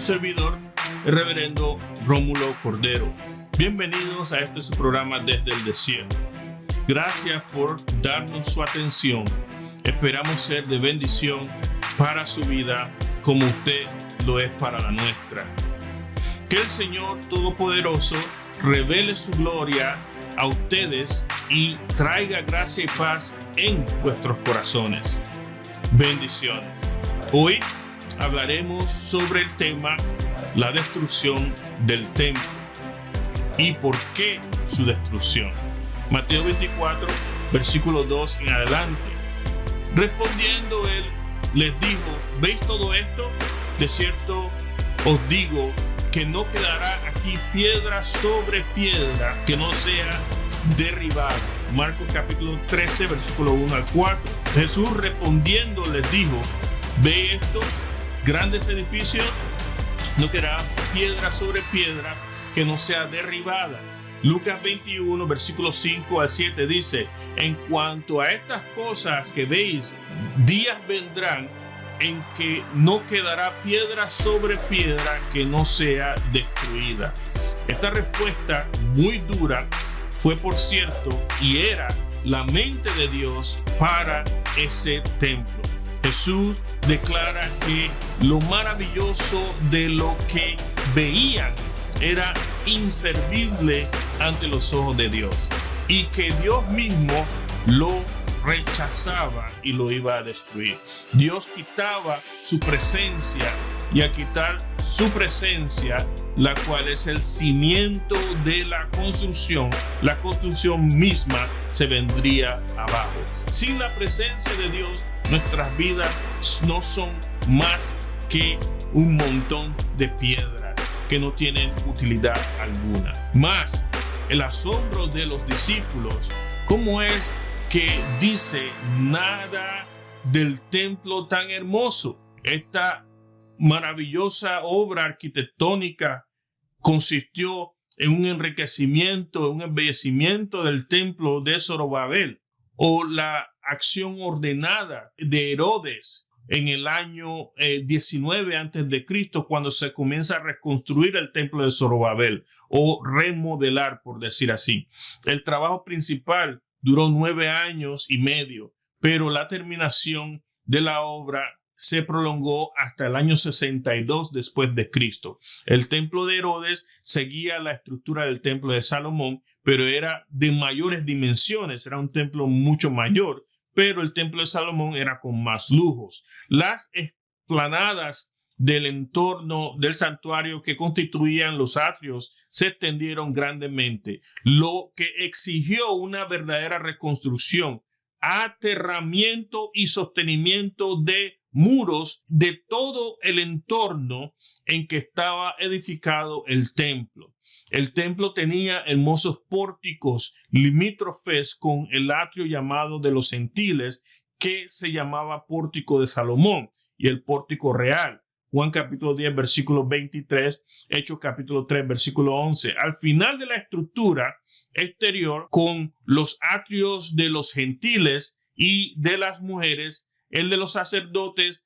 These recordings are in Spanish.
servidor, el reverendo Rómulo Cordero. Bienvenidos a este su programa Desde el Desierto. Gracias por darnos su atención. Esperamos ser de bendición para su vida como usted lo es para la nuestra. Que el Señor Todopoderoso revele su gloria a ustedes y traiga gracia y paz en vuestros corazones. Bendiciones. Hoy hablaremos sobre el tema la destrucción del templo y por qué su destrucción. Mateo 24, versículo 2 en adelante. Respondiendo él, les dijo: ¿veis todo esto? De cierto os digo que no quedará aquí piedra sobre piedra que no sea derribada. Marcos capítulo 13, versículo 1 al 4. Jesús respondiendo les dijo: ¿ve estos grandes edificios? No quedará piedra sobre piedra que no sea derribada. Lucas 21, versículos 5 al 7 dice: en cuanto a estas cosas que veis, días vendrán en que no quedará piedra sobre piedra que no sea destruida. Esta respuesta muy dura fue, por cierto, y era la mente de Dios para ese templo. Jesús declara que lo maravilloso de lo que veían era inservible ante los ojos de Dios y que Dios mismo lo rechazaba y lo iba a destruir. Dios quitaba su presencia, y al quitar su presencia, la cual es el cimiento de la construcción misma se vendría abajo. Sin la presencia de Dios, nuestras vidas no son más que un montón de piedras que no tienen utilidad alguna. Más el asombro de los discípulos, ¿cómo es que dice nada del templo tan hermoso? Esta maravillosa obra arquitectónica consistió en un enriquecimiento, un embellecimiento del templo de Zorobabel, o la acción ordenada de Herodes en el año 19 antes de Cristo, cuando se comienza a reconstruir el templo de Zorobabel o remodelar, por decir así. El trabajo principal duró 9 años y medio, pero la terminación de la obra se prolongó hasta el año 62 después de Cristo. El templo de Herodes seguía la estructura del templo de Salomón, pero era de mayores dimensiones, era un templo mucho mayor, pero el templo de Salomón era con más lujos. Las explanadas del entorno del santuario que constituían los atrios se extendieron grandemente, lo que exigió una verdadera reconstrucción, aterramiento y sostenimiento de muros de todo el entorno en que estaba edificado el templo. El templo tenía hermosos pórticos limítrofes con el atrio llamado de los gentiles, que se llamaba pórtico de Salomón, y el pórtico real. Juan capítulo 10, versículo 23, Hechos capítulo 3, versículo 11. Al final de la estructura exterior, con los atrios de los gentiles y de las mujeres, el de los sacerdotes,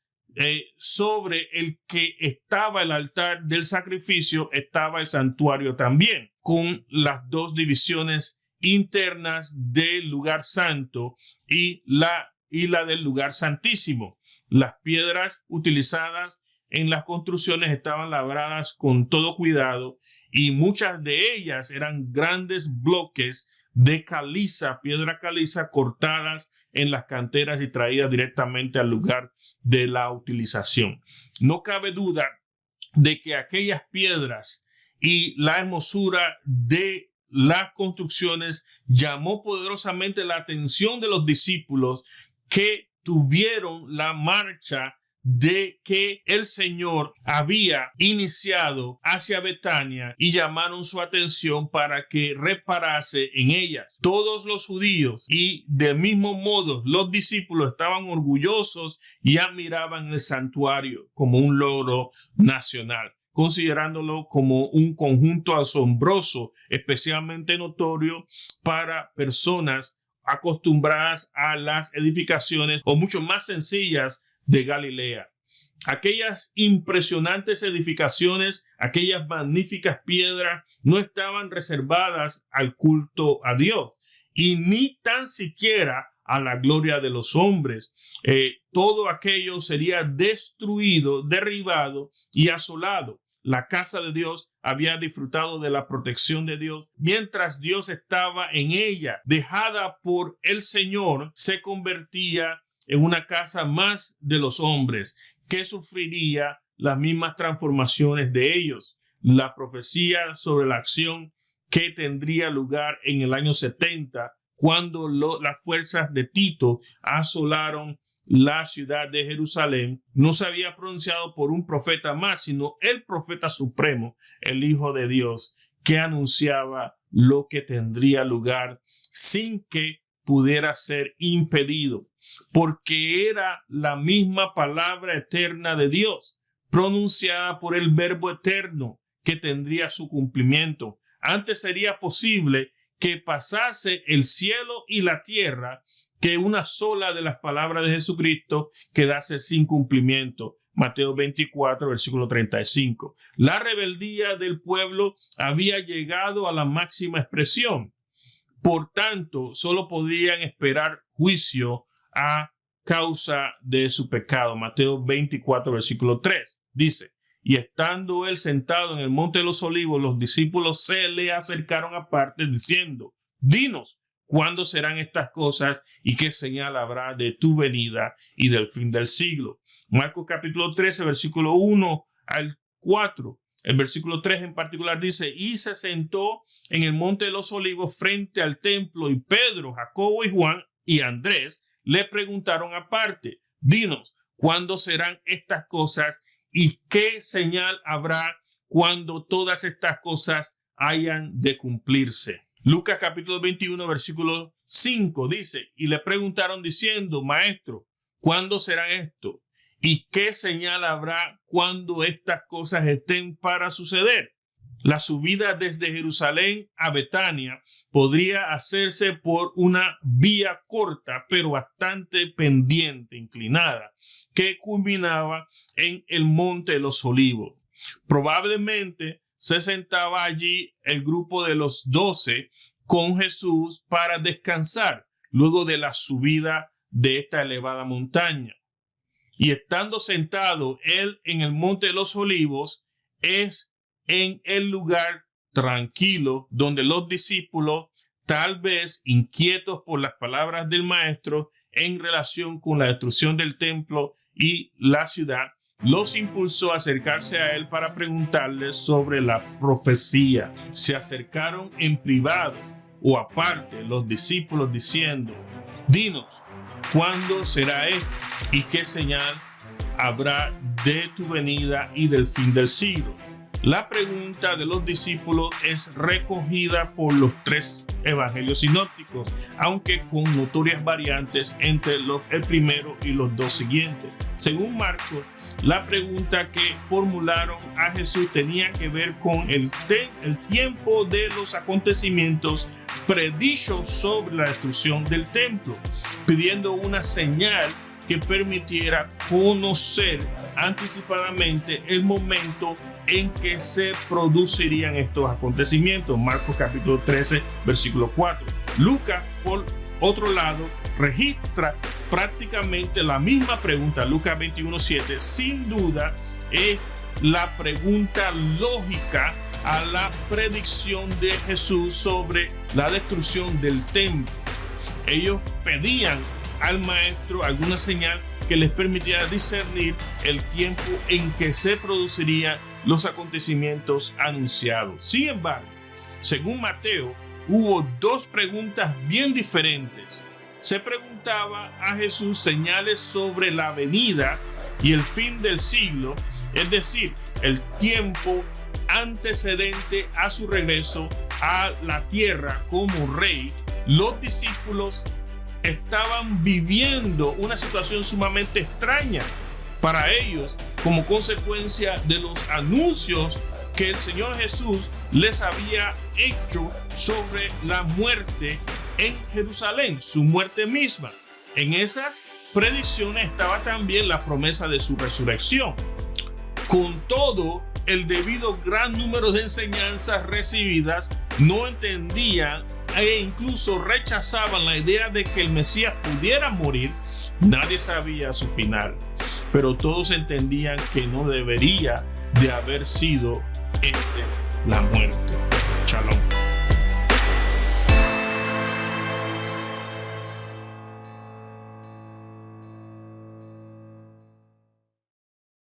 sobre el que estaba el altar del sacrificio, estaba el santuario también, con las dos divisiones internas del lugar santo y la del lugar santísimo. Las piedras utilizadas en las construcciones estaban labradas con todo cuidado, y muchas de ellas eran grandes bloques de caliza, piedra caliza, cortadas en las canteras y traídas directamente al lugar de la utilización. No cabe duda de que aquellas piedras y la hermosura de las construcciones llamó poderosamente la atención de los discípulos, que tuvieron la marcha de que el Señor había iniciado hacia Betania y llamaron su atención para que reparase en ellas. Todos los judíos y del mismo modo los discípulos estaban orgullosos y admiraban el santuario como un logro nacional, considerándolo como un conjunto asombroso, especialmente notorio para personas acostumbradas a las edificaciones o mucho más sencillas de Galilea. Aquellas impresionantes edificaciones, aquellas magníficas piedras no estaban reservadas al culto a Dios y ni tan siquiera a la gloria de los hombres. Todo aquello sería destruido, derribado y asolado. La casa de Dios había disfrutado de la protección de Dios. Mientras Dios estaba en ella, dejada por el Señor, se convertía en una casa más de los hombres, que sufriría las mismas transformaciones de ellos. La profecía sobre la acción que tendría lugar en el año 70, cuando las fuerzas de Tito asolaron la ciudad de Jerusalén, no se había pronunciado por un profeta más, sino el profeta supremo, el Hijo de Dios, que anunciaba lo que tendría lugar sin que pudiera ser impedido, porque era la misma palabra eterna de Dios, pronunciada por el Verbo eterno, que tendría su cumplimiento. Antes sería posible que pasase el cielo y la tierra, que una sola de las palabras de Jesucristo quedase sin cumplimiento. Mateo 24, versículo 35. La rebeldía del pueblo había llegado a la máxima expresión. Por tanto, solo podían esperar juicio a causa de su pecado. Mateo 24, versículo 3. Dice, y estando él sentado en el monte de los olivos, los discípulos se le acercaron aparte diciendo, dinos, ¿cuándo serán estas cosas y qué señal habrá de tu venida y del fin del siglo? Marcos capítulo 13, versículo 1 al 4. El versículo 3 en particular dice, y se sentó en el monte de los olivos frente al templo, y Pedro, Jacobo y Juan y Andrés le preguntaron aparte, dinos, ¿cuándo serán estas cosas y qué señal habrá cuando todas estas cosas hayan de cumplirse? Lucas capítulo 21, versículo 5 dice, y le preguntaron diciendo, maestro, ¿cuándo será esto? ¿Y qué señal habrá cuando estas cosas estén para suceder? La subida desde Jerusalén a Betania podría hacerse por una vía corta, pero bastante pendiente, inclinada, que culminaba en el Monte de los Olivos. Probablemente se sentaba allí el grupo de los 12 con Jesús para descansar luego de la subida de esta elevada montaña. Y estando sentado él en el Monte de los Olivos, es en el lugar tranquilo donde los discípulos, tal vez inquietos por las palabras del maestro en relación con la destrucción del templo y la ciudad, los impulsó a acercarse a él para preguntarle sobre la profecía. Se acercaron en privado o aparte los discípulos diciendo, dinos, ¿cuándo será esto y qué señal habrá de tu venida y del fin del siglo? La pregunta de los discípulos es recogida por los 3 evangelios sinópticos, aunque con notorias variantes entre el primero y los 2 siguientes. Según Marcos, la pregunta que formularon a Jesús tenía que ver con el tiempo de los acontecimientos predichos sobre la destrucción del templo, pidiendo una señal que permitiera conocer anticipadamente el momento en que se producirían estos acontecimientos. Marcos capítulo 13, versículo 4. Lucas, por otro lado, registra prácticamente la misma pregunta. Lucas 21, 7. Sin duda es la pregunta lógica a la predicción de Jesús sobre la destrucción del templo. Ellos pedían al maestro alguna señal que les permitiera discernir el tiempo en que se producirían los acontecimientos anunciados. Sin embargo, según Mateo, hubo 2 preguntas bien diferentes. Se preguntaba a Jesús señales sobre la venida y el fin del siglo, es decir, el tiempo antecedente a su regreso a la tierra como rey. Los discípulos estaban viviendo una situación sumamente extraña para ellos como consecuencia de los anuncios que el Señor Jesús les había hecho sobre la muerte en Jerusalén, su muerte misma. En esas predicciones estaba también la promesa de su resurrección. Con todo, el debido gran número de enseñanzas recibidas, no entendían e incluso rechazaban la idea de que el Mesías pudiera morir. Nadie sabía su final, pero todos entendían que no debería de haber sido la muerte.